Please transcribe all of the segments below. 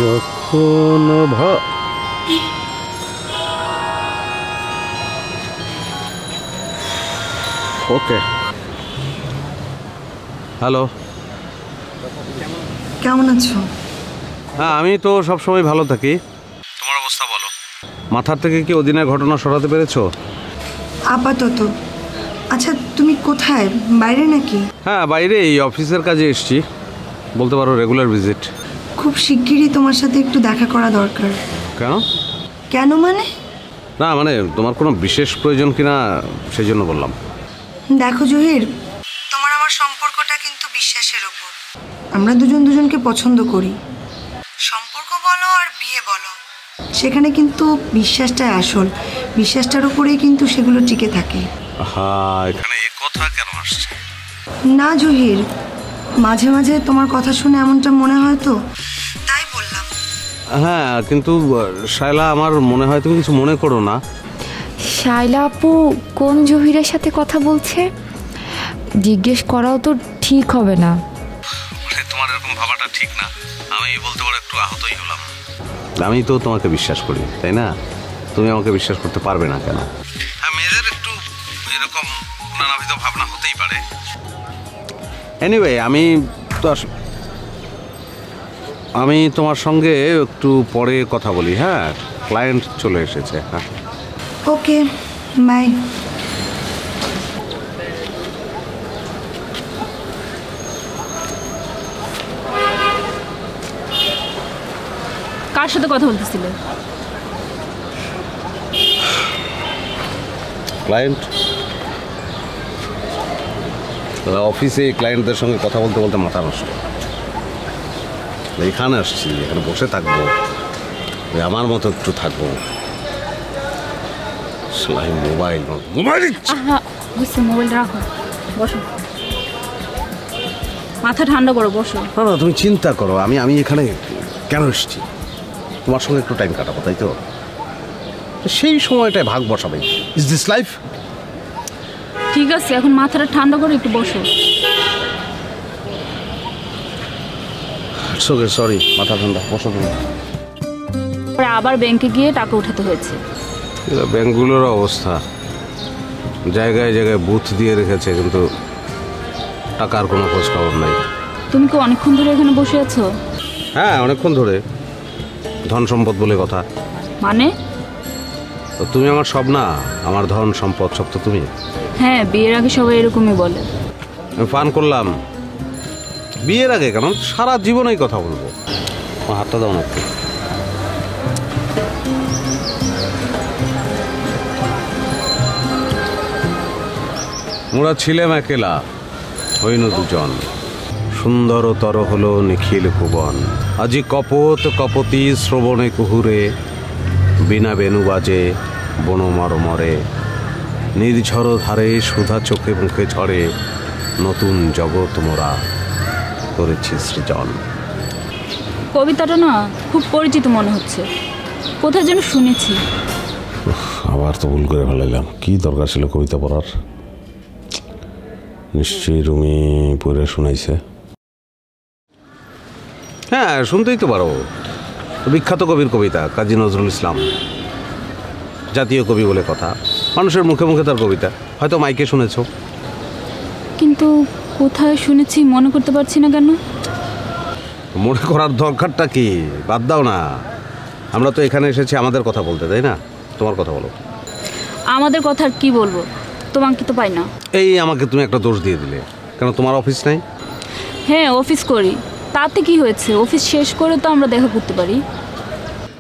যখন ওকে। হ্যালো, কেমন আছো? হ্যাঁ, আমি তো সবসময় ভালো থাকি। তোমার অবস্থা বলো। মাথার থেকে কি ওদিনের ঘটনা সরাতে পেরেছো? আপাতত। আচ্ছা, তুমি কোথায়? বাইরে নাকি? হ্যাঁ, বাইরে, এই অফিসের কাজে এসছি, বলতে পারো রেগুলার ভিজিট। খুব শিগগিরই তোমার সাথে একটু দেখা করা দরকার। কেন? কেন মানে? না মানে তোমার কোনো বিশেষ প্রয়োজন কিনা সেই জন্য বললাম। দেখো জহির, তোমার আমার সম্পর্কটা কিন্তু বিশ্বাসের ওপর। আমরা দুজন দুজনকে পছন্দ করি। সম্পর্ক বলো আর বিয়ে বলো, সেখানে কিন্তু বিশ্বাসটাই আসল। বিশ্বাসটার উপরেই কিন্তু সেগুলো টিকে থাকে। হ্যাঁ, এখানে এ কথা কেন আসছে? না জহির, মাঝে মাঝে তোমার কথা শুনে এমনটা মনে হয় তো, তাই বললাম। হ্যাঁ, কিন্তু শায়লা, আমার মনে হয় তুমি কিছু মনে করো না। শায়লা আপু কোন জহিরের সাথে কথা বলছে? জিজ্ঞেস করাও তো ঠিক হবে না। তোমার এরকম ভাবাটা ঠিক না। আমি বলতে পারো একটু আহতই হলাম। আমি তো তোমাকে বিশ্বাস করি, তাই না? তুমি আমাকে বিশ্বাস করতে পারবে না কেন? হ্যাঁ, মেয়েদের একটু এরকম নানাবিধ ভাবনা হতেই পারে। এনিওয়ে, আমি তোমার সঙ্গে একটু পরে কথা বলি। হ্যাঁ, ক্লায়েন্ট চলে এসেছে। হ্যাঁ, ওকে, বাই। কার সাথে কথা বলতেছিলে? ক্লায়েন্ট। অফিসে ক্লায়েন্টদের সঙ্গে কথা বলতে বলতে মাথা নষ্ট। এখানে আসছি, এখানে বসে থাকবো, আমার মতো একটু থাকবো। মোবাইল মোবাইল রাখো, বসো, মাথা ঠান্ডা করো, বসো। না না, তুমি চিন্তা করো, আমি এখানে কেন এসেছি? তোমার সঙ্গে একটু টাইম কাটাবো, তাই তো? সেই সময়টায় ভাগ বসাবে। Is this life? ঠিক আছে, এখন মাথাটা ঠান্ডা করে একটু বসো। ওকে, সরি, মাথা ঠান্ডা, বসো তুমি। পরে আবার ব্যাংকে গিয়ে টাকা উঠাতে হয়েছে। ব্যাংকগুলোর অবস্থা, জায়গায় জায়গায় বুথ দিয়ে রেখেছে, কিন্তু টাকার কোনো খোঁজ খবর নাই। তুমি কি অনেকক্ষণ ধরে এখানে বসে আছো? হ্যাঁ, অনেকক্ষণ ধরে। ধন সম্পদ বলে কথা। মানে? তো তুমি আমার সব না, আমার ধন সম্পদ সব তো তুমি। হ্যাঁ, বিয়ের আগে সবাই এরকমই বলে। আমি ফান করলাম। বিয়ের আগে কেন, সারা জীবনেই কথা বলবো। আমার হাতটা দাও না একটু। মোরা ছিলাম একেলা, হইন দুজন, সুন্দরতর হলো নিখিল ভুবন। আজি কপত কপতি শ্রবণে কুহুরে, বিনা বেনু বাজে বনমরমরে। নির্ঝর ধারে সুধা চোখে মুখে ঝরে, নতুন জগৎ মোরা করেছি সৃজন। কবিতাটা না খুব পরিচিত মনে হচ্ছে, কোথায় যেন শুনেছি। আবার তো ভুল করে ফেলাইলাম। কি দরকার ছিল কবিতা পড়ার? নিশ্চয়ই রুমি পড়ে শোনাইছে। হ্যাঁ, শুনতেই তো পারো। বিখ্যাত কবির কবিতা, কাজী নজরুল ইসলাম, জাতীয় কবি বলে কথা। মানুষের মুখে মুখে তার কবিতা, হয়তো মাইকে শুনেছ। কিন্তু কোথায় শুনেছি মনে করতে পারছি না কেন। মনে করার দরকারটা কি? বাদ দাও না। আমরা তো এখানে এসেছি আমাদের কথা বলতে, তাই না? তোমার কথা বলো। আমাদের কথা আর কি বলবো, তোমাকে তো পাই না। এই আমাকে তুমি একটা দোষ দিয়ে দিলে। কেন, তোমার অফিস নাই? হ্যাঁ, অফিস করি, তাতে কি হয়েছে? অফিস শেষ করে তো আমরা দেখা করতে পারি।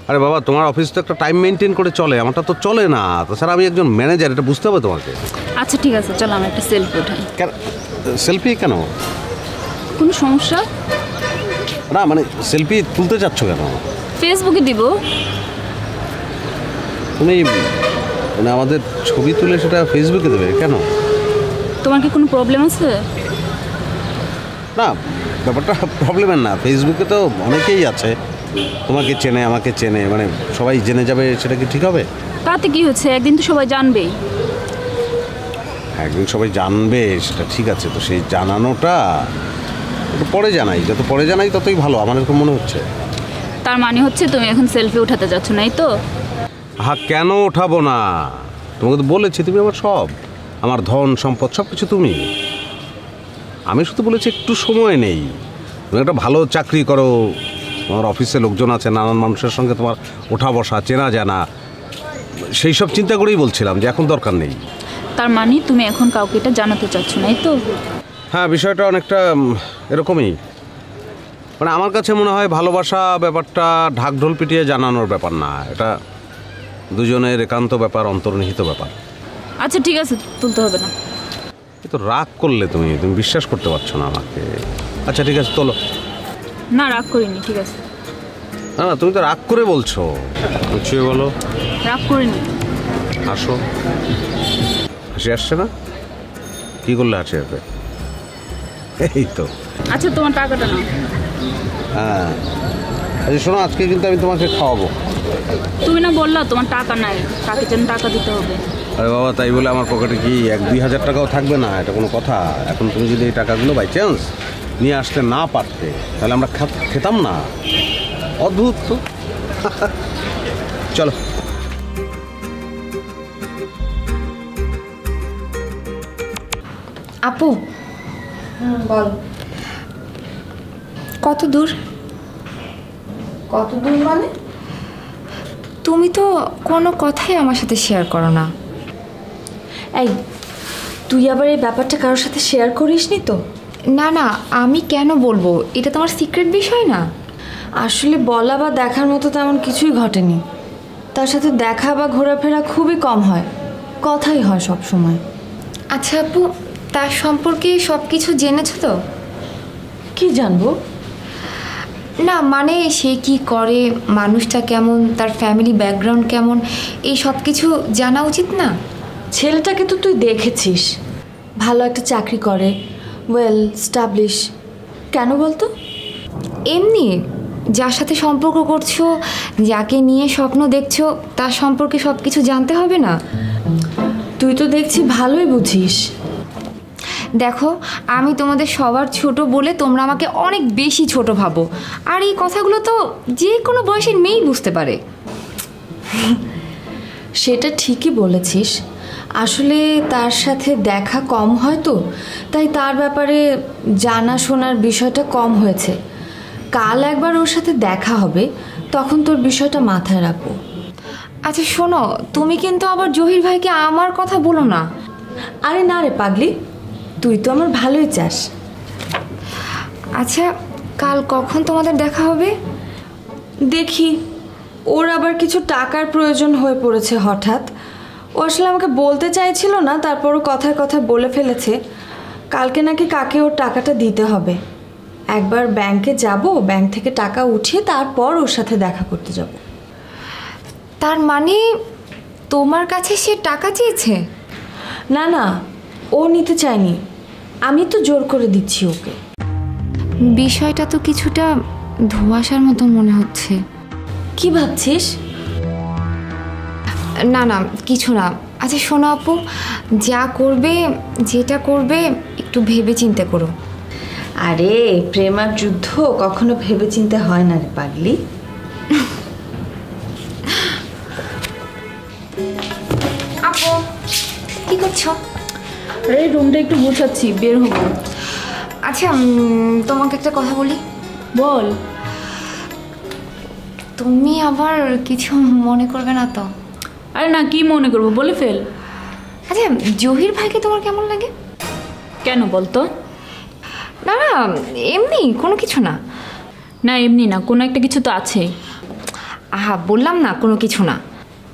আরে বাবা, তোমার অফিস তো একটা টাইম মেনটেন করে চলে, আমারটা তো চলে না। তাছাড়া আমি একজন ম্যানেজার, এটা বুঝতে হবে তোমাকে। আচ্ছা ঠিক আছে, চলো আমি একটা সেলফি উঠাই। কেন সেলফি? কেন, কোনো সমস্যা? না মানে সেলফি তুলতে চাচ্ছ কেন? ফেসবুকে দিব। তুমি মানে আমাদের ছবি তুলে সেটা ফেসবুকে দেবে কেন? তোমার কি কোনো প্রবলেম আছে? না, ব্যাপারটা প্রবলেমের না। ফেসবুকে তো অনেকেই আছে, তোমাকে চেনে, আমাকে চেনে, মানে সবাই জেনে যাবে, সেটা কি ঠিক হবে? তাতে কি হচ্ছে, একদিন তো সবাই জানবেই। একদিন সবাই জানবে, সেটা ঠিক আছে। তো সেই জানানোটা একটু পরে জানাই, যত পরে জানাই ততই ভালো, আমার এরকম মনে হচ্ছে। তার মানে হচ্ছে তুমি এখন সেলফি উঠাতে যাচ্ছ নাই তো? হ্যাঁ, কেন ওঠাবো না? তোমাকে তো বলেছি তুমি আমার সব, আমার ধন সম্পদ সব কিছু তুমি। আমি শুধু বলেছি একটু সময় নেই। তুমি একটা ভালো চাকরি করো, তোমার অফিসে লোকজন আছে, নানান মানুষের সঙ্গে তোমার ওঠা বসা, চেনা জানা, সেই সব চিন্তা করেই বলছিলাম যে এখন দরকার নেই। তার মানে তুমি এখন কাউকে এটা জানাতে চাচ্ছ নাই তো? হ্যাঁ, বিষয়টা অনেকটা এরকমই। মানে আমার কাছে মনে হয় ভালোবাসা ব্যাপারটা ঢাকঢোল পিটিয়ে জানানোর ব্যাপার না, এটা দুজনের একান্ত ব্যাপার, অন্তর্নিহিত ব্যাপার। আচ্ছা ঠিক আছে, তুলতে হবে না। তো রাগ করলে তুমি বিশ্বাস করতে পারছো না আমাকে। আচ্ছা ঠিক আছে, তোলো। না, রাগ করিনি, ঠিক আছে। না না, তুমি তো রাগ করে বলছো। বুঝছিয়ে বলো। রাগ করিনি। হাসো। হাসি আসছে না? কি করলে হাসি আসবে? এই তো। আচ্ছা, তোমার টাকাটা নাও। হ্যাঁ, আচ্ছা শোনো, আজকে কিন্তু আমি তোমাকে খাওয়াবো। তুমি না বললা তোমার টাকা নাই, কাকে যেন টাকা দিতে হবে। আরে বাবা, তাই বলে আমার পকেটে কি 1-2 হাজার টাকাও থাকবে না? এটা কোনো কথা? এখন তুমি যদি এই টাকাগুলো বাই চান্স নিয়ে আসতে না পারতে, তাহলে আমরা খেতাম না। অদ্ভুত তো। চলো। আপু, বল। কত দূর? কত দূর মানে? তুমি তো কোনো কথাই আমার সাথে শেয়ার করো না। এই, তুই আবার এই ব্যাপারটা কারোর সাথে শেয়ার করিসনি তো? না না, আমি কেন বলবো? এটা তোমার সিক্রেট বিষয় না। আসলে বলা বা দেখার মতো তেমন কিছুই ঘটেনি। তার সাথে দেখা বা ঘোরাফেরা খুবই কম হয়, কথাই হয় সব সময়। আচ্ছা আপু, তার সম্পর্কে সব কিছু জেনেছো তো? কি জানবো? না মানে সে কি করে, মানুষটা কেমন, তার ফ্যামিলি ব্যাকগ্রাউন্ড কেমন, এই সব কিছু জানা উচিত না? ছেলেটাকে তো তুই দেখেছিস, ভালো একটা চাকরি করে, ওয়েল স্টাবলিশ। কেন বলতো? এমনি যার সাথে সম্পর্ক করছো, যাকে নিয়ে স্বপ্ন দেখছো, তার সম্পর্কে সব কিছু জানতে হবে না? তুই তো দেখছি ভালোই বুঝিস। দেখো, আমি তোমাদের সবার ছোট বলে তোমরা আমাকে অনেক বেশি ছোট ভাবো, আর এই কথাগুলো তো যে কোনো বয়সের মেয়েই বুঝতে পারে। সেটা ঠিকই বলেছিস। আসলে তার সাথে দেখা কম হয় তো, তাই তার ব্যাপারে জানাশোনার বিষয়টা কম হয়েছে। কাল একবার ওর সাথে দেখা হবে, তখন তোর বিষয়টা মাথায় রাখবো। আচ্ছা শোনো, তুমি কিন্তু আবার জহির ভাইকে আমার কথা বলো না। আরে না রে পাগলি, তুই তো আমার ভালোই চাস। আচ্ছা, কাল কখন তোমাদের দেখা হবে? দেখি, ওর আবার কিছু টাকার প্রয়োজন হয়ে পড়েছে হঠাৎ। ও আসলে আমাকে বলতে চাইছিল না, তারপরও কথায় কথায় বলে ফেলেছে। কালকে নাকি কাকে ওর টাকাটা দিতে হবে। একবার ব্যাংকে যাব, ব্যাংক থেকে টাকা উঠিয়ে তারপর ওর সাথে দেখা করতে যাব। তার মানে তোমার কাছে সে টাকা চেয়েছে? না না, ও নিতে চায়নি, আমি তো জোর করে দিচ্ছি ওকে। বিষয়টা তো কিছুটা ধোঁয়াশার মতন মনে হচ্ছে। কি ভাবছিস? না না, কিছু না। আচ্ছা শোনো আপু, যা করবে, যেটা করবে, একটু ভেবে চিন্তে করো। আরে প্রেম আর যুদ্ধ কখনো ভেবে চিন্তে হয় না রে পাগলি। আপু, কি করছো? আরে রুমটা একটু গুছাচ্ছি, বের হবো। আচ্ছা তোমাকে একটা কথা বলি। বল। তুমি আবার কিছু মনে করবে না তো? আরে না, কি মনে করবো, বলে ফেল। আচ্ছা, জহির ভাইকে তোমার কেমন লাগে? কেন বলতো? না না, এমনি কোনো কিছু না। না এমনি না, কোনো একটা কিছু তো আছে। আহা, বললাম না কোনো কিছু না।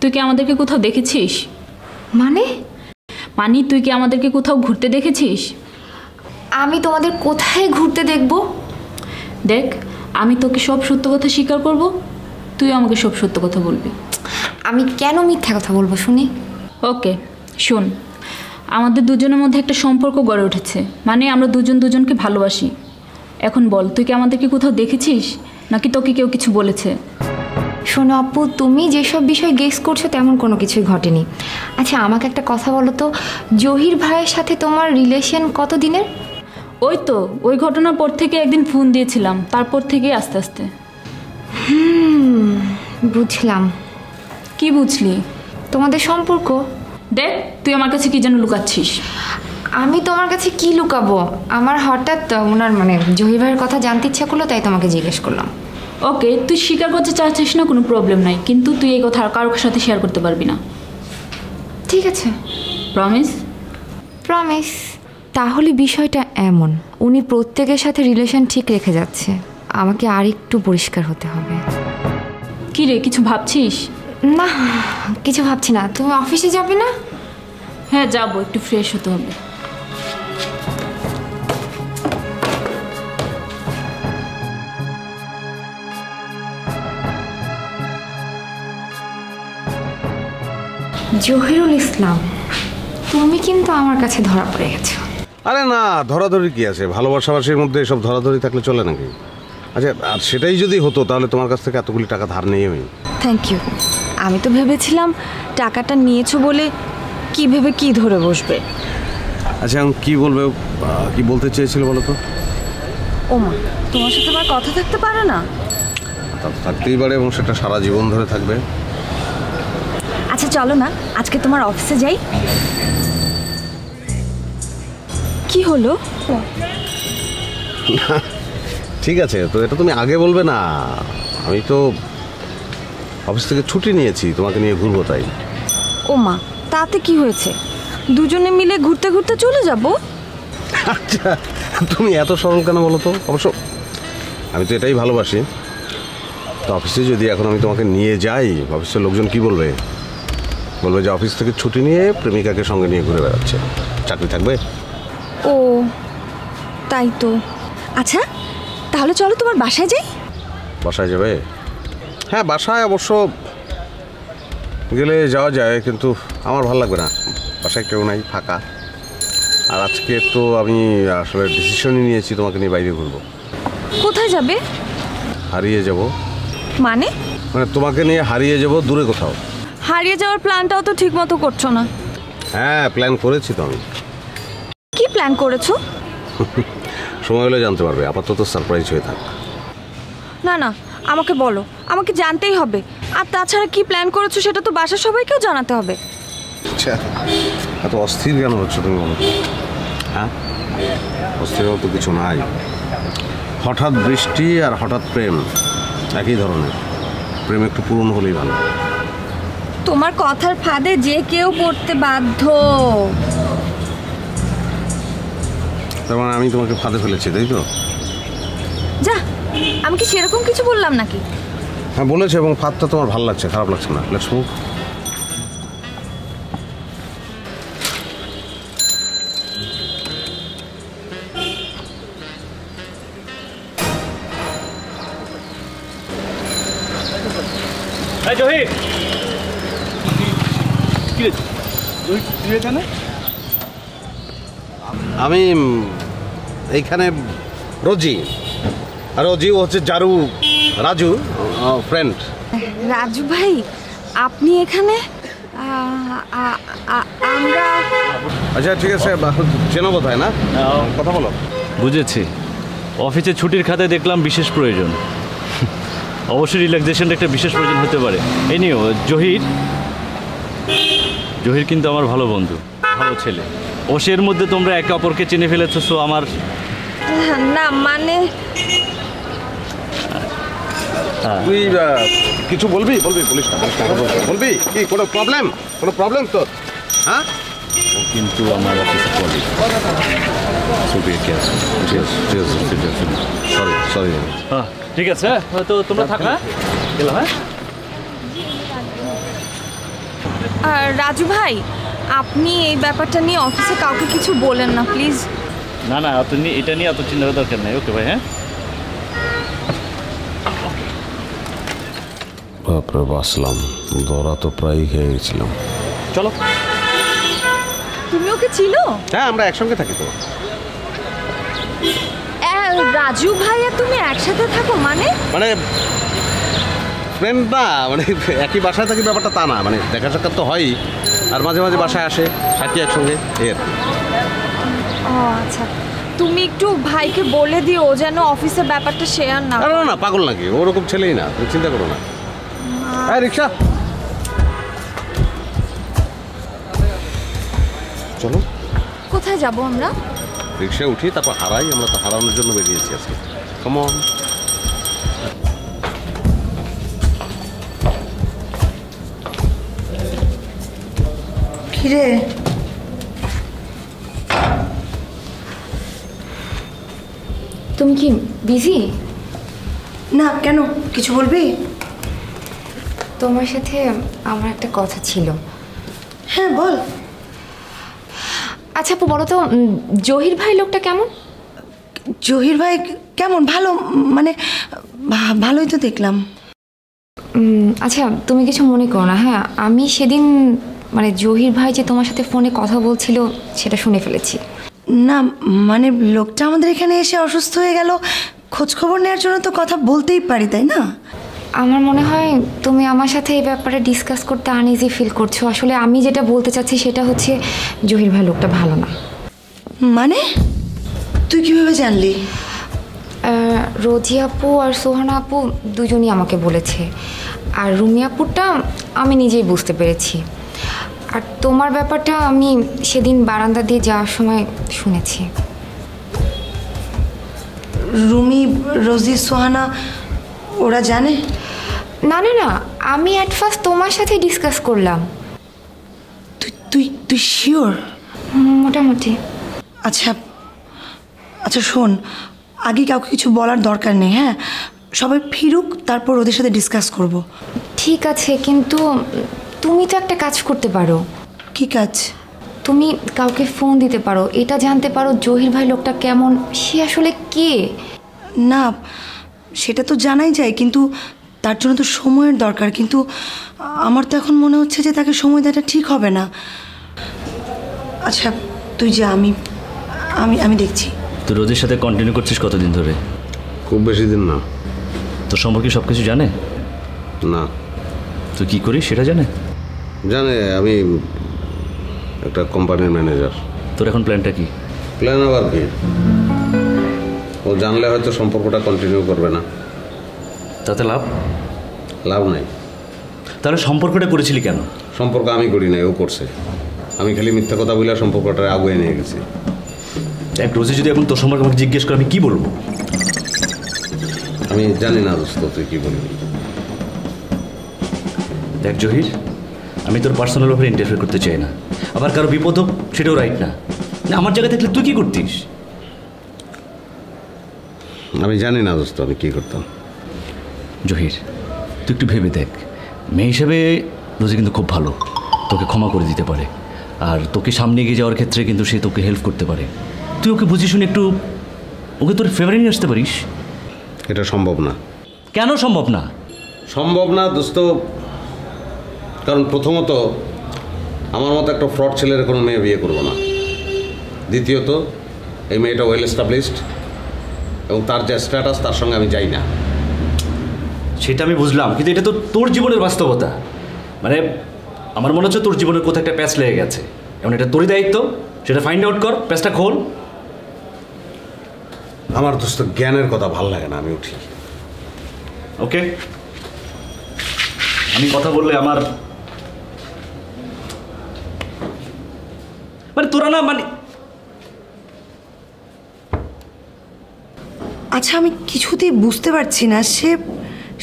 তুই কি আমাদেরকে কোথাও দেখেছিস? মানে তুই কি আমাদেরকে কোথাও ঘুরতে দেখেছিস? আমি তোমাদের কোথায় ঘুরতে দেখব? দেখ, আমি তোকে সব সত্য কথা স্বীকার করব, তুই আমাকে সব সত্য কথা বলবি। আমি কেন মিথ্যা কথা বলবো শুনি? ওকে শোন, আমাদের দুজনের মধ্যে একটা সম্পর্ক গড়ে উঠেছে, মানে আমরা দুজন দুজনকে ভালোবাসি। এখন বল, তুই কি আমাদেরকে কোথাও দেখেছিস, নাকি তোকে কেউ কিছু বলেছে? শোনো আপু, তুমি যেসব বিষয় গেস করছো তেমন কোনো কিছুই ঘটেনি। আচ্ছা আমাকে একটা কথা বলো তো, জহির ভাইয়ের সাথে তোমার রিলেশন কত দিনের? ওই তো, ওই ঘটনার পর থেকে একদিন ফোন দিয়েছিলাম, তারপর থেকে আস্তে আস্তে। বুঝলাম। কি বুঝলি? তোমাদের সম্পর্ক। দেখ, তুই আমার কাছে কি যেন লুকাচ্ছিস। আমি তোমার কাছে কি লুকাবো? আমার হঠাৎ ওনার মানে জহির ভাইয়ের কথা জানতে ইচ্ছা করলো, তাই তোমাকে জিজ্ঞেস করলাম। ওকে, তুই স্বীকার করতে চাচ্ছিস না, কোনো প্রবলেম নাই, কিন্তু তুই এই কথা আর কারোর সাথে শেয়ার করতে পারবি না। ঠিক আছে, প্রমিস? প্রমিস। তাহলে বিষয়টা এমন, উনি প্রত্যেকের সাথে রিলেশন ঠিক রেখে যাচ্ছে, আমাকে আর একটু পরিষ্কার হতে হবে। কি রে, কিছু ভাবছিস? না, কিছু ভাবছি না। তুমি অফিসে যাবে না? হ্যাঁ যাবো, একটু ফ্রেশ হতে হবে। জহিরুল ইসলাম, তুমি কিন্তু আমার কাছে ধরা পড়ে গেছো। আরে না, ধরাধরি কি আছে? ভালোবাসাবাসির মধ্যে এসব ধরাধরি থাকলে চলে নাকি? আচ্ছা, আর সেটাই যদি হতো তাহলে তোমার কাছ থেকে এতগুলি টাকা ধার নিয়ে আমি। Thank you. আমি তো ভেবেছিলাম টাকাটা নিয়েছো বলে কি ভেবে কি ধরে বসবে। আচ্ছা, এখন কি বলবে, কি বলতে চেয়েছিল বলো তো? ওমা, তোমার সাথে আমার কথা থাকতে পারে না? তা তো থাকতেই পারে, এবং সেটা সারা জীবন ধরে থাকবে। আচ্ছা চলো না, আজকে তোমার অফিসে যাই। কি হলো? ঠিক আছে, তো এটা তুমি আগে বলবে না। আমি তো অফিস থেকে ছুটি নিয়েছি, তোমাকে নিয়ে ঘুরবো তাই। ওমা, তাতে কি হয়েছে? দুজনে মিলে ঘুরতে ঘুরতে চলে যাব। আচ্ছা, তুমি এত সরল কেন বলো তো? অবশ্য আমি তো এটাই ভালোবাসি। তো অফিসে যদি এখন আমি তোমাকে নিয়ে যাই, অফিসের লোকজন কি বলবে? বলবে যে অফিস থেকে ছুটি নিয়ে প্রেমিকাকে সঙ্গে নিয়ে ঘুরে বেড়াচ্ছে। চাকরি থাকবে? ও তাই তো। আচ্ছা তাহলে চলো তোমার বাসায় যাই। বাসায় যাবে? হ্যাঁ, বাসায় অবশ্য গেলে যাওয়া যায়, কিন্তু আমার ভালো লাগবে না। বাসায় কেউ নাই, ফাঁকা। আর আজকে তো আমি আসলে ডিসিশনই নিয়েছি তোমাকে নিয়ে বাইরে ঘুরবো। কোথায় যাবে? হারিয়ে যাব। মানে? মানে তোমাকে নিয়ে হারিয়ে যাব দূরে কোথাও। হারিয়ে যাওয়ার প্ল্যানটাও তো ঠিক মতো করছো না। হ্যাঁ, প্ল্যান করেছি তো আমি। কি প্ল্যান করেছো? সময় হলে জানতে পারবে, আপাতত সারপ্রাইজ হয়ে থাক। না না, আমাকে বলো, আমাকে জানতেই হবে। আর তাছাড়া কি প্ল্যান করেছো সেটা তো বাসার সবাইকেও জানাতে হবে। আচ্ছা, এত অস্থির কেন হচ্ছে তুমি বলো? হ্যাঁ, অস্থির তো কিছু নাই। হঠাৎ বৃষ্টি আর হঠাৎ প্রেম একই ধরনের। প্রেম একটু পূরণ হলেই ভালো। তোমার কথার ফাঁদে যে কেউ পড়তে বাধ্য। তার মানে আমি তোমাকে ফাঁদে ফেলেছি, তাই তো? যা, আমি কি সেরকম কিছু বললাম নাকি? হ্যাঁ বলেছে, এবং ফাঁদটা তোমার ভালো লাগছে, খারাপ লাগছে না। Let's move. জহির, কি রে জহির, তুই এখানে? আমি এইখানে রোজি, আর রোজি ও হচ্ছে জারু, রাজু ফ্রেন্ড। রাজু ভাই, আপনি এখানে? আমরা আচ্ছা ঠিক আছে, চেনো বোধহয় না? কথা বলো। বুঝেছি, অফিসে ছুটির খাতায় দেখলাম বিশেষ প্রয়োজন। অবশ্যই রিল্যাক্সেশনটা একটা বিশেষ প্রয়োজন হতে পারে। এই নিও জহির। জহির কিন্তু আমার ভালো বন্ধু, ভালো ছেলে। অবশ্যই মধ্যে তোমরা একে অপরকে চিনে ফেলেছো। সো আমার না মানে তুই কিছু বলবি? বলিস না, বলবি কি? কোনো প্রবলেম তোর? হ্যাঁ, কিন্তু আমার অফিসে কলিগ। সরি। হ্যাঁ ঠিক আছে, তো তোমরা থাকা গেলো। হ্যাঁ রাজু ভাই, আপনি এই ব্যাপারটা নিয়ে অফিসে কাউকে কিছু বলেন না প্লিজ। না না, এটা নিয়ে এত চিন্তার দরকার নেই। ওকে ভাই। হ্যাঁ বাপরে বাসলাম, দৌড়া তো প্রায় খেয়ে গেছিলাম। চলো। তুমি ওকে চিনো? হ্যাঁ, আমরা একসঙ্গে থাকি তো। রাজু ভাই আর তুমি একসাথে থাকো? মানে ফ্রেন্ড না, মানে একই বাসায় থাকি ব্যাপারটা তা না। মানে দেখা সাক্ষাৎ তো হয়ই, আর মাঝে মাঝে বাসায় আসে, থাকি একসঙ্গে, এই আর কি। ও আচ্ছা, তুমি একটু ভাইকে বলে দিও যেন অফিসের ব্যাপারটা শেয়ার না। না না, পাগল নাকি, ওরকম ছেলেই না, তুমি চিন্তা করো না। রিক্সা চলো। কোথায় যাব আমরা? রিক্সায় উঠি, তারপর হারাই। আমরা তো হারানোর জন্য বেরিয়েছি আজকে। Come on. কিরে, তুমি কি বিজি? না কেন, কিছু বলবি? তোমার সাথে আমার একটা কথা ছিল। হ্যাঁ বল। আচ্ছা আপু বলো তো, জহির ভাই লোকটা কেমন? জহির ভাই কেমন? ভালো, মানে ভালোই তো দেখলাম। আচ্ছা তুমি কিছু মনে করো না। হ্যাঁ, আমি সেদিন মানে জহির ভাই যে তোমার সাথে ফোনে কথা বলছিল সেটা শুনে ফেলেছি। না মানে লোকটা আমাদের এখানে এসে অসুস্থ হয়ে গেল, খোঁজ খবর নেওয়ার জন্য তো কথা বলতেই পারি, তাই না? আমার মনে হয় তুমি আমার সাথে এই ব্যাপারে ডিসকাস করতে আনইজি ফিল করছো। আসলে আমি যেটা বলতে চাচ্ছি সেটা হচ্ছে জহির ভাই লোকটা ভালো না। মানে তুই কিভাবে জানলি? রোজি আপু আর সোহানা আপু দুজনই আমাকে বলেছে, আর রুমি আপুরটা আমি নিজেই বুঝতে পেরেছি। আর তোমার ব্যাপারটা আমি সেদিন বারান্দা দিয়ে যাওয়ার সময় শুনেছি। রুমি, রোজি, সোহানা ওরা জানে? না না না, আমি অ্যাট ফার্স্ট তোমার সাথে ডিসকাস করলাম। তুই তুই তুই শিওর? মোটামুটি। আচ্ছা আচ্ছা শোন, আগে কাউকে কিছু বলার দরকার নেই। হ্যাঁ, সবাই ফিরুক, তারপর ওদের সাথে ডিসকাস করব। ঠিক আছে, কিন্তু তুমি তো একটা কাজ করতে পারো। কি কাজ? তুমি কাউকে ফোন দিতে পারো, এটা জানতে পারো জহির ভাই লোকটা কেমন, সে আসলে কে। না সেটা তো জানাই যায়, কিন্তু তার জন্য তো সময়ের দরকার। কিন্তু আমার তো এখন মনে হচ্ছে যে তাকে সময় দেওয়াটা ঠিক হবে না। আচ্ছা তুই যা, আমি আমি আমি দেখছি। তুই রোজের সাথে কন্টিনিউ করছিস কতদিন ধরে? খুব বেশি দিন না। তোর সম্পর্কে সব কিছু জানে? না। তুই কী করিস সেটা জানে? জানে, আমি একটা কোম্পানির ম্যানেজার। তোর এখন প্ল্যানটা কি? প্ল্যান আবার কি? ও জানলে হয়তো সম্পর্কটা কন্টিনিউ করবে না। তাতে লাভ? লাভ নাই। তাহলে সম্পর্কটা করেছিলি কেন? সম্পর্ক আমি করি নাই, ও করছে। আমি খালি মিথ্যা কথা বলে সম্পর্কটা আগুয়ে নিয়ে গেছি। এক রোজে যদি এখন তোর সম্পর্কে আমাকে জিজ্ঞেস করে আমি কি বলবো? আমি জানি না দোস্ত, তুই কি বলবি। দেখ জহির, আমি তোর পার্সোনাল ব্যাপারে ইন্টারফেয়ার করতে চাই না। আবার কারো বিপদ হোক সেটাও রাইট না। আমার জায়গায় থাকলে তুই কি করতিস? আমি জানি না দোস্ত, আমি কি করতাম। জহির, তুই একটু ভেবে দেখ। মেয়ে হিসেবে রোজি কিন্তু খুব ভালো, তোকে ক্ষমা করে দিতে পারে, আর তোকে সামনে এগিয়ে যাওয়ার ক্ষেত্রে কিন্তু সে তোকে হেল্প করতে পারে। তুই ওকে বুঝে শুনে একটু ওকে তোর ফেভারে নিয়ে আসতে পারিস। এটা সম্ভব না। কেন সম্ভব না? সম্ভব না দোস্ত, কারণ প্রথমত আমার মতো একটা ফ্রড ছেলের কোনো মেয়ে বিয়ে করবো না। দ্বিতীয়ত এই মেয়েটা ওয়েল এস্টাবলিশড, এবং তার যে স্ট্যাটাস তার সঙ্গে আমি যাই না। সেটা আমি বুঝলাম, কিন্তু এটা তো তোর জীবনের বাস্তবতা। মানে আমার মনে হচ্ছে তোর জীবনের কোথাও একটা প্যাচ লেগে গেছে, এবং এটা তোরই দায়িত্ব সেটা ফাইন্ড আউট কর, প্যাচটা খোল। আমার দোস্ত জ্ঞানের কথা ভাল লাগে না, আমি উঠি। ওকে, আমি কথা বললে আমার মানে তোরা না মানে আচ্ছা আমি কিছুতেই বুঝতে পারছি না, সে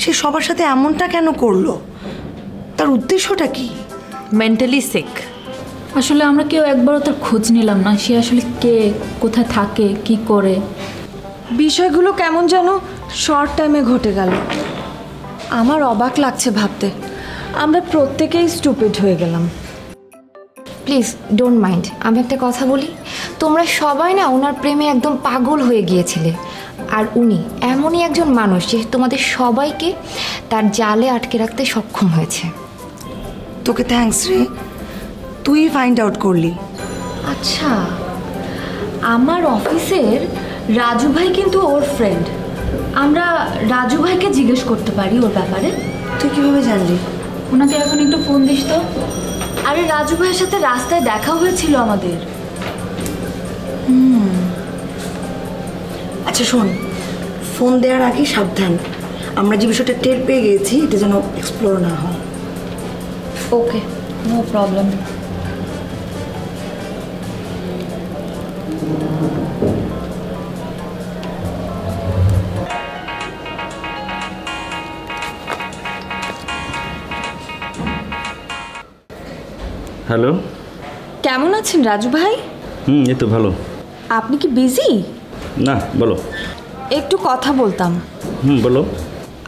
সে সবার সাথে এমনটা কেন করলো? তার উদ্দেশ্যটা কি? Mentally sick. আসলে আমরা কেউ একবারও তার খোঁজ নিলাম না, সে আসলে কে, কোথায় থাকে, কি করে। বিষয়গুলো কেমন যেন শর্ট টাইমে ঘটে গেল। আমার অবাক লাগছে ভাবতে, আমরা প্রত্যেকেই স্টুপিড হয়ে গেলাম। প্লিজ ডোন্ট মাইন্ড, আমি একটা কথা বলি। তোমরা সবাই না ওনার প্রেমে একদম পাগল হয়ে গিয়েছিলে, আর উনি এমনই একজন মানুষ যে তোমাদের সবাইকে তার জালে আটকে রাখতে সক্ষম হয়েছে। তোকে থ্যাঙ্কস রে, তুই ফাইন্ড আউট করলি। আচ্ছা, আমার অফিসের রাজু ভাই কিন্তু ওর ফ্রেন্ড। আমরা রাজু ভাইকে জিজ্ঞেস করতে পারি ওর ব্যাপারে। তুই কিভাবে জানলি? ওনাকে এখন একটু ফোন দিস তো। আরে রাজু ভাইয়ের সাথে রাস্তায় দেখা হয়েছিল আমাদের। আচ্ছা শোন, ফোন দেওয়ার আগে সাবধান, আমরা যে বিষয়টা টের পেয়ে গেছি এটা যেন এক্সপ্লোর না হয়। ওকে, নো প্রবলেম। হ্যালো। কেমন আছেন রাজু ভাই? এই তো ভালো। আপনি কি বিজি? না, বলো। একটু কথা বলতাম। বলো।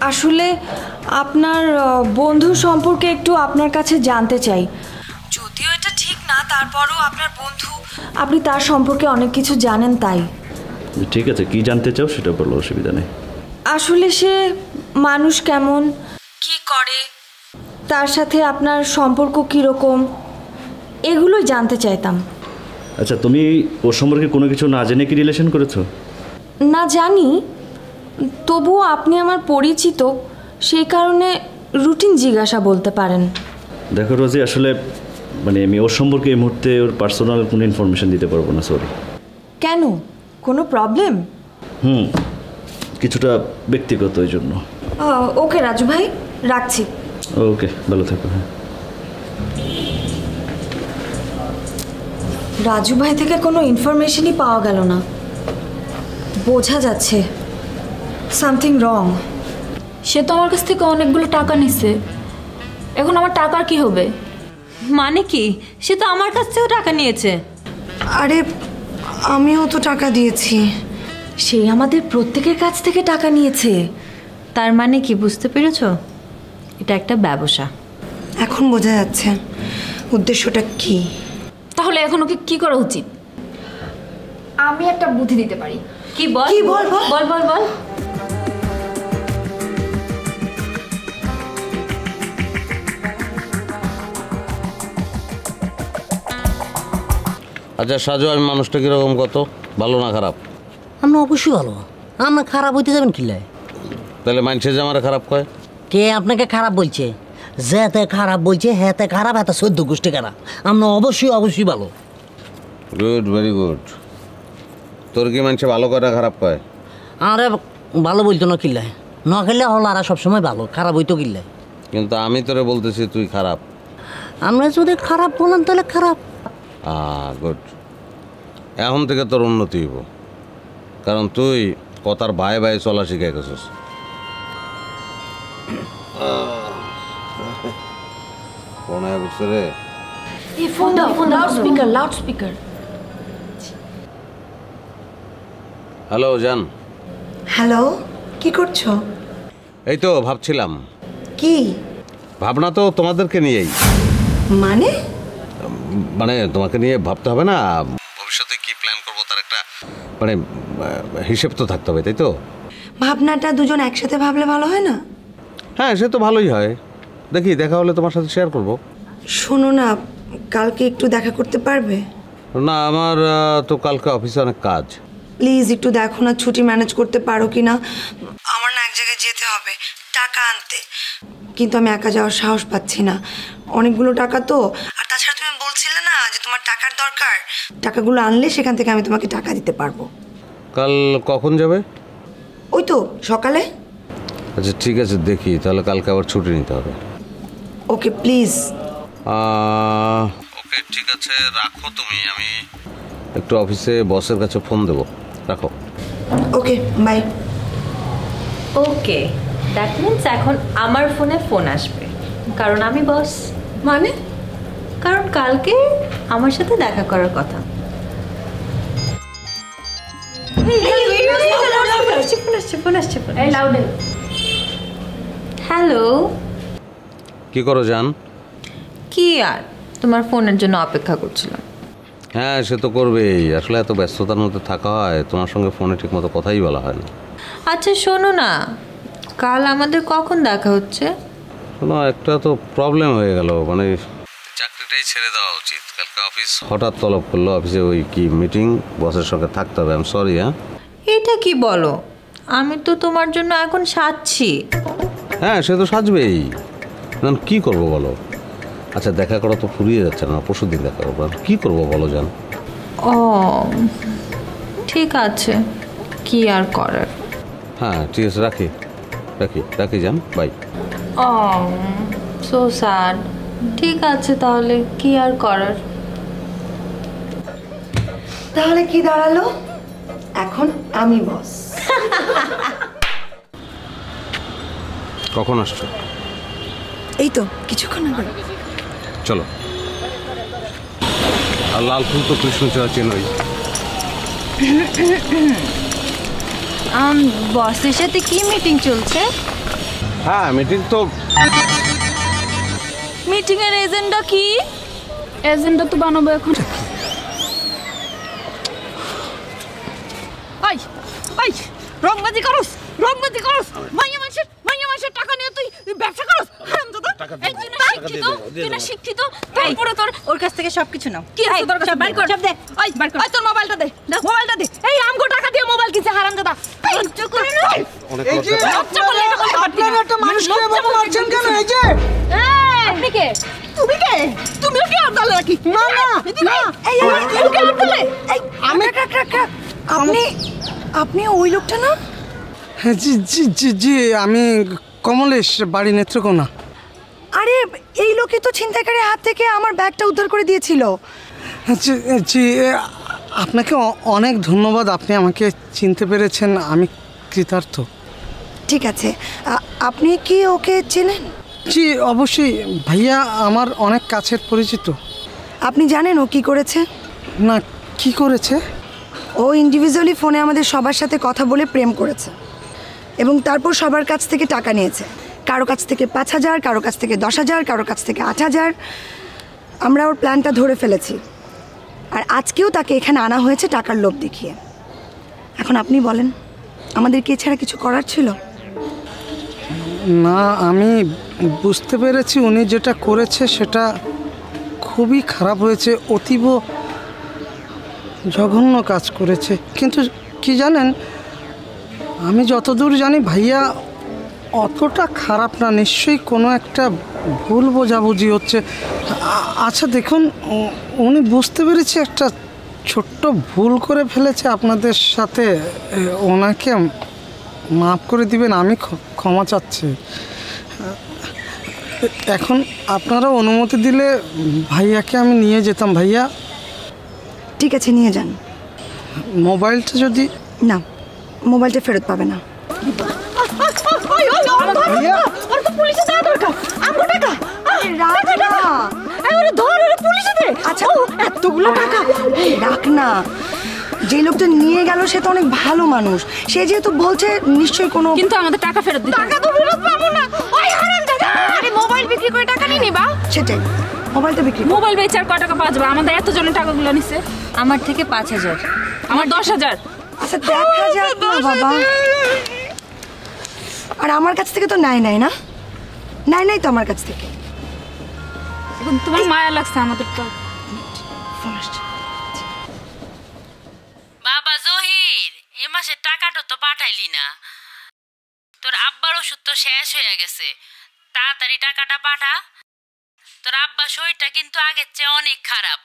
আসলে আপনার বন্ধু সম্পর্কে একটু আপনার কাছে জানতে চাই। যদিও এটা ঠিক না, তারপরও আপনার বন্ধু, আপনি তার সম্পর্কে অনেক কিছু জানেন তাই। ঠিক আছে, কি জানতে চাও সেটা বলো, অসুবিধা নেই। আসলে সে মানুষ কেমন, কি করে, তার সাথে আপনার সম্পর্ক কীরকম, এগুলোই জানতে চাইতাম। আচ্ছা, তুমি ওর সম্পর্কে কোনো কিছু না জেনে কি রিলেশন করেছো? না জানি, তবুও আপনি আমার পরিচিত, সেই কারণে রুটিন জিজ্ঞাসা বলতে পারেন। দেখো রোজি, আসলে আমি ওর সম্পর্কে এই মুহূর্তে ওর পার্সোনাল কোনো ইনফরমেশন দিতে পারবো না, সরি। কেন, কোনো প্রবলেম? কিছুটা ব্যক্তিগত, ওই জন্য। ওকে রাজু ভাই, রাখছি। ওকে, ভালো থাকো। হ্যাঁ, রাজু ভাই থেকে কোনো ইনফরমেশনই পাওয়া গেল না। বোঝা যাচ্ছে সামথিং রং। সে তো আমার কাছ থেকে অনেকগুলো টাকা নিচ্ছে, এখন আমার টাকার কি হবে? মানে কি? সে তো আমার কাছ থেকেও টাকা নিয়েছে। আরে আমিও তো টাকা দিয়েছি। সে আমাদের প্রত্যেকের কাছ থেকে টাকা নিয়েছে। তার মানে কি, বুঝতে পেরেছো? এটা একটা ব্যবসা। এখন বোঝা যাচ্ছে উদ্দেশ্যটা কি। তাহলে এখন ওকে কি করা উচিত? আমি একটা বুদ্ধি দিতে পারি। কি বল? কি বল? বল বল বল। আচ্ছা সাজু, আমি মানুষটা কিরকম, কত ভালো না খারাপ? আমরা অবশ্যই ভালো। আমরা খারাপ হইতে যাবেন কি লাই? তাহলে মানুষে যে আমার খারাপ কয়? কে আপনাকে খারাপ বলছে? যেতে খারাপ বলছে হেতে খারাপ, এত 14 গোষ্ঠী খারাপ। আমরা অবশ্যই ভালো। Good, very good. তোর কি মানুষে ভালো করে খারাপ কয়? আরে ভালো বলতো না কিল্লাই, ন খেলে হলারা সবসময় ভালো, খারাপ হইতো কিল্লাই। কিন্তু আমি তোরে বলতেছি তুই খারাপ। আমরা যদি খারাপ বলেন তাহলে খারাপ। গুড। এখন থেকে তোর উন্নতি হইব, কারণ তুই কথার বায়ে বায়ে চলা শিখাই গেছিস। কোন বুঝছে রে? ফোন দাও, লাউড স্পিকার। হ্যালো জান। হ্যালো, কি করছো? এই তো ভাবছিলাম। কি ভাবনা তো তোমাদেরকে নিয়েই। মানে তোমাকে নিয়ে ভাবতে হবে না, ভবিষ্যতে কি প্ল্যান করবো তার একটা হিসেব তো থাকতে হবে, তাই তো? ভাবনাটা দুজন একসাথে ভাবলে ভালো হয় না? হ্যাঁ, সে তো ভালোই হয়। দেখি, দেখা হলে তোমার সাথে শেয়ার করব। শোনো না, কালকে একটু দেখা করতে পারবে? না, আমার তো কালকে অফিসে অনেক কাজ। প্লিজ একটু দেখো না, ছুটি ম্যানেজ করতে পারো কি না। আমার না এক জায়গায় যেতে হবে টাকা আনতে, কিন্তু আমি একা যাওয়ার সাহস পাচ্ছি না। অনেকগুলো টাকা তো, আর তাছাড়া তুমি বলছিলে না যে তোমার টাকার দরকার, টাকাগুলো আনলে সেখান থেকে আমি তোমাকে টাকা দিতে পারবো। কাল কখন যাবে? ওই তো সকালে। আচ্ছা ঠিক আছে, দেখি তাহলে কালকে আবার ছুটি নিতে হবে। Okay please. ওকে ঠিক আছে, রাখো তুমি। আমি একটু অফিসে বসের কাছে ফোন দেবো, রাখো। Okay bye. Okay, that means এখন আমার ফোনে ফোন আসবে, কারণ আমি বস। মানে কারণ কালকে আমার সাথে দেখা করার কথা। হ্যালো, কি করো জান? কি আর, তোমার ফোনের জন্য অপেক্ষা করছিলাম। হ্যাঁ, সে তো করবেই। আসলে এত ব্যস্ততার মধ্যে থাকা হয়, তোমার সঙ্গে ফোনে ঠিক মতো কথাই বলা হয় না। আচ্ছা শোনো না, কাল আমাদের কখন দেখা হচ্ছে? শোনো, একটা তো প্রবলেম হয়ে গেল, চাকরিটাই ছেড়ে দেওয়া উচিত। কালকে অফিস হঠাৎ তলব করলো, অফিসে ওই কি মিটিং, বসের সঙ্গে থাকতে হবে। I am sorry. হ্যাঁ, এটা কি বলো? আমি তো তোমার জন্য এখন সাজছি। হ্যাঁ, সে তো সাজবেই। কি করবো বলো? আচ্ছা দেখা করা তো ফুরিয়ে যাচ্ছে না, পরশু দিন দেখা করবো। কি করবো বলো জান? ও ঠিক আছে, কি আর করার। হ্যাঁ ঠিক আছে, রাখি রাখি রাখি যান, বাই। O so sad. ঠিক আছে তাহলে, কি আর করার। তাহলে কি দাঁড়ালো? এখন আমি বস। কখন আসছো? এই তো কিছুক্ষণ আগে। চলো। আর লাল ফুল তো কৃষ্ণচূড়া চেনই। বসের সাথে কি মিটিং চলছে? হ্যাঁ মিটিং তো। মিটিং এর এজেন্ডা কি? এজেন্ডা তো বানাবো এখন। আই আই রংবাজি করস, রংবাজি করস। মাইয়া মানুষের টাকা নিয়ে তুই ব্যবসা করস। এই তুই না শিক্ষিত, তুই না শিক্ষিত, তারপরে তোর ওর কাছ থেকে সবকিছু নাও। কি আছে তোর কাছে? বাইর কর, সব দে। আই বাইর কর। তোর মোবাইলটা দে, মোবাইলটা দে। এই আমগো টাকা দিয়ে মোবাইল কিনছে হারামজাদা। লজ্জা করে না? এই যে লজ্জা করলে এটা করতে পারতি না। আপনারা একটা মানুষকে এভাবে মারছেন কেন? এই যে আপনি কে? তুমি কে? তুমিও কি আবদালে নাকি? না না না, এই তুমি কি আবদালে? আমি আপনি আপনি ওই লোকটা না? জি জি জি জি, আমি কমলেশ, বাড়ি নেত্রকোনা। আরে এই লোকই তো ছিনতাইকারীর হাত থেকে আমার ব্যাগটা উদ্ধার করে দিয়েছিল। জি জি, আপনাকে অনেক ধন্যবাদ, আপনি আমাকে চিনতে পেরেছেন, আমি কৃতার্থ। ঠিক আছে, আপনি কি ওকে চেনেন? জি অবশ্যই, ভাইয়া আমার অনেক কাছের পরিচিত। আপনি জানেন ও কি করেছে? না, কি করেছে? ও ইন্ডিভিজুয়ালি ফোনে আমাদের সবার সাথে কথা বলে প্রেম করেছে এবং তারপর সবার কাছ থেকে টাকা নিয়েছে। কারো কাছ থেকে 5,000, কারো কাছ থেকে 10,000, কারো কাছ থেকে 8,000। আমরা ওর প্ল্যানটা ধরে ফেলেছি আর আজকেও তাকে এখানে আনা হয়েছে টাকার লোভ দেখিয়ে। এখন আপনি বলেন, আমাদের কি এছাড়া কিছু করার ছিল? না, আমি বুঝতে পেরেছি উনি যেটা করেছে সেটা খুবই খারাপ হয়েছে, অতীব জঘন্য কাজ করেছে। কিন্তু কি জানেন, আমি যতদূর জানি ভাইয়া অতটা খারাপ না, নিশ্চয়ই কোনো একটা ভুল বোঝাবুঝি হচ্ছে। আচ্ছা দেখুন, উনি বুঝতে পেরেছি একটা ছোট্ট ভুল করে ফেলেছে আপনাদের সাথে, ওনাকে মাফ করে দিবেন, আমি ক্ষমা চাচ্ছি। এখন আপনারা অনুমতি দিলে ভাইয়াকে আমি নিয়ে যেতাম। ভাইয়া ঠিক আছে, নিয়ে যান। মোবাইলটা যদি না, মোবাইলটা ফেরত পাবে না। আচ্ছা এতগুলো টাকা রাখ না। যে লোকটা নিয়ে গেল সে তো অনেক ভালো মানুষ, সে যেহেতু বলছে নিশ্চয়ই কোনো। কিন্তু আমাদের টাকা ফেরত দিতে। টাকা তো ফেরত পাবো না। ওই হারামজাদা, আরে মোবাইল বিক্রি করে টাকা নিয়ে নিবা? সেটাই, মোবাইলটা বিক্রি। মোবাইল বেচে আর কয় টাকা পাওয়া যাবে? আমাদের এতজনের টাকাগুলো নিছে। আমার থেকে 5,000। আমার 10,000। আচ্ছা দেখা যাক না বাবা। আর আমার কাছ থেকে তো নাই না, নাই তো আমার কাছ থেকে। এখন তোমার মায়া লাগছে আমাদের তো। ফোন আসছে। বাবা জহির, এ মাসের টাকাটা তো পাঠাইলি না। তোর আব্বার ওষুধ তো শেষ হয়ে গেছে, তাড়াতাড়ি টাকাটা পাঠা। তোর আব্বার শরীরটা কিন্তু আগের চেয়ে অনেক খারাপ,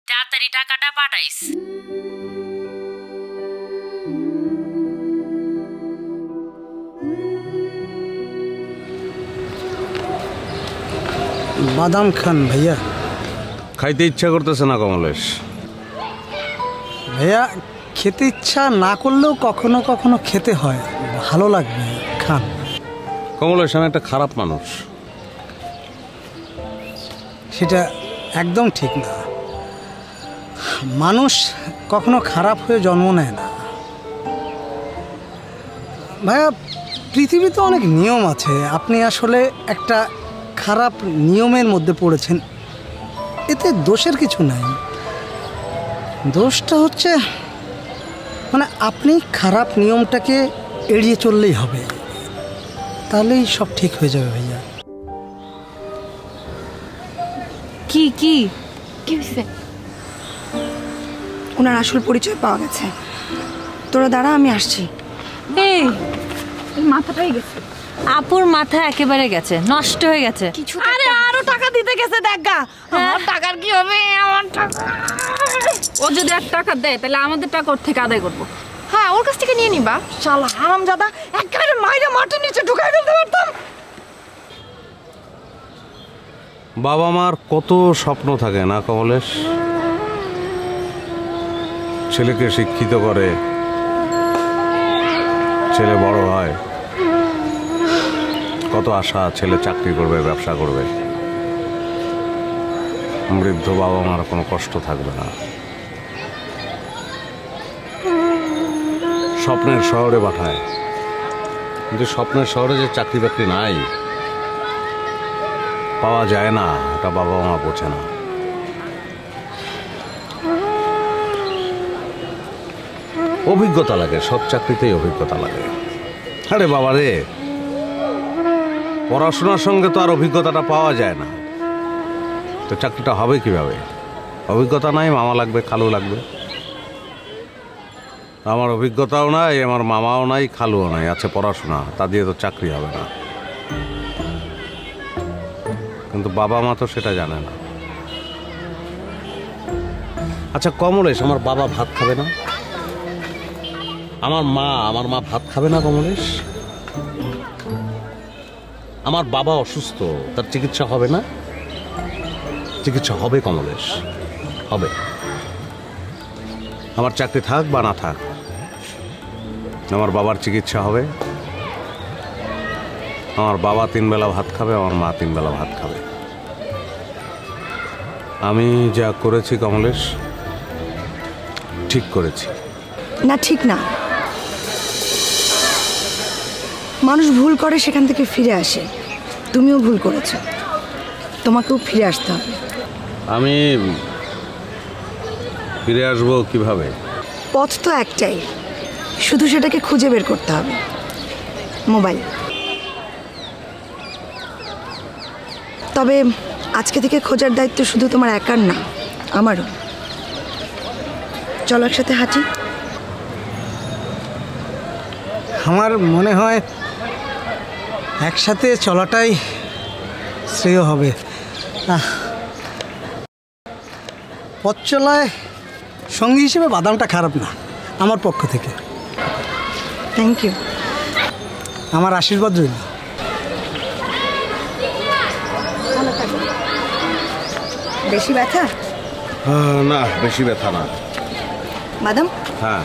তাড়াতাড়ি টাকাটা পাঠাইস। বাদাম খান ভাইয়া। খাইতে ইচ্ছা করতেছে না কমলেশ? ভাইয়া খেতে ইচ্ছা না করলেও কখনো কখনো খেতে হয়, ভালো লাগবে, খান। কমলেশ, আমি একটা খারাপ মানুষ। সেটা একদম ঠিক না, মানুষ কখনো খারাপ হয়ে জন্ম নেয় না ভাইয়া। পৃথিবীতে অনেক নিয়ম আছে, আপনি আসলে একটা খারাপ নিয়মের মধ্যে পড়েছেন, এতে দোষের কিছু নাই। দোষটা হচ্ছে মানে আপনি খারাপ নিয়মটাকে এড়িয়ে চললেই হবে, তাহলেই সব ঠিক হয়ে যাবে ভাইয়া। কি কি কি হয়েছে? ওনার আসল পরিচয় পাওয়া গেছে। তোরা দাঁড়া, আমি আসছি। এই মাথাটাই গেছে। আপুর মাথা একেবারে গেছে, নষ্ট হয়ে গেছে। আরে আরো টাকা দিতে গেছে দেখা। আমার টাকার কি হবে? আমার টাকা। ও যদি 1 টাকা দেয় তাহলে আমাদের টাকা ওর থেকে আদায় করবো। হ্যাঁ হ্যাঁ ওর কাছ থেকে নিয়ে নিবা। শালা হারামজাদা, একেবারে মাইরা মাটির নিচে ঢুকাই ফেলতে পারতাম। বাবা মার কত স্বপ্ন থাকে না কমলেশ, ছেলেকে শিক্ষিত করে, ছেলে বড় হয়, কত আশা ছেলে চাকরি করবে, ব্যবসা করবে, বৃদ্ধ বাবা মার কোনো কষ্ট থাকবে না। স্বপ্নের শহরে পাঠায়, কিন্তু স্বপ্নের শহরে যে চাকরি বাকরি নাই, পাওয়া যায় না, এটা বাবা মা বোঝে না। অভিজ্ঞতা লাগে, সব চাকরিতেই অভিজ্ঞতা লাগে। আরে বাবা রে, পড়াশোনার সঙ্গে তো আর অভিজ্ঞতাটা পাওয়া যায় না, তো চাকরিটা হবে কিভাবে? অভিজ্ঞতা নাই, মামা লাগবে, খালু লাগবে। আমার অভিজ্ঞতাও নাই, আমার মামাও নাই, খালুও নাই, আছে পড়াশোনা, তা দিয়ে তো চাকরি হবে না। কিন্তু বাবা মা তো সেটা জানে না। আচ্ছা কমলেশ, আমার বাবা ভাত খাবে না? আমার মা ভাত খাবে না কমলেশ? আমার বাবা অসুস্থ, তার চিকিৎসা হবে না? চিকিৎসা হবে কমলেশ, হবে। আমার চাকরি থাক বা না থাক, আমার বাবার চিকিৎসা হবে। আমার বাবা 3 বেলা ভাত খাবে, আমার মা 3 বেলা ভাত খাবে। আমি যা করেছি কমলেশ, ঠিক করেছি। না ঠিক না, মানুষ ভুল করে সেখান থেকে ফিরে আসে। তুমিও ভুল করেছো, তোমাকেও ফিরে আসতে হবে। আমি ফিরে আসবো কিভাবে? পথ তো একটাই, শুধু সেটাকে খুঁজে বের করতে হবে। মোবাইল। তবে আজকে থেকে খোঁজার দায়িত্ব শুধু তোমার একার না, আমারও। চলো একসাথে হাঁটি। আমার মনে হয় একসাথে চলাটাই শ্রেয় হবে। পথ চলায় সঙ্গী হিসেবে বাদামটা খারাপ না আমার পক্ষ থেকে। Thank you. আমার আশীর্বাদ রইল। বেশি ব্যথা? না, বেশি ব্যথা না। বাদাম? হ্যাঁ।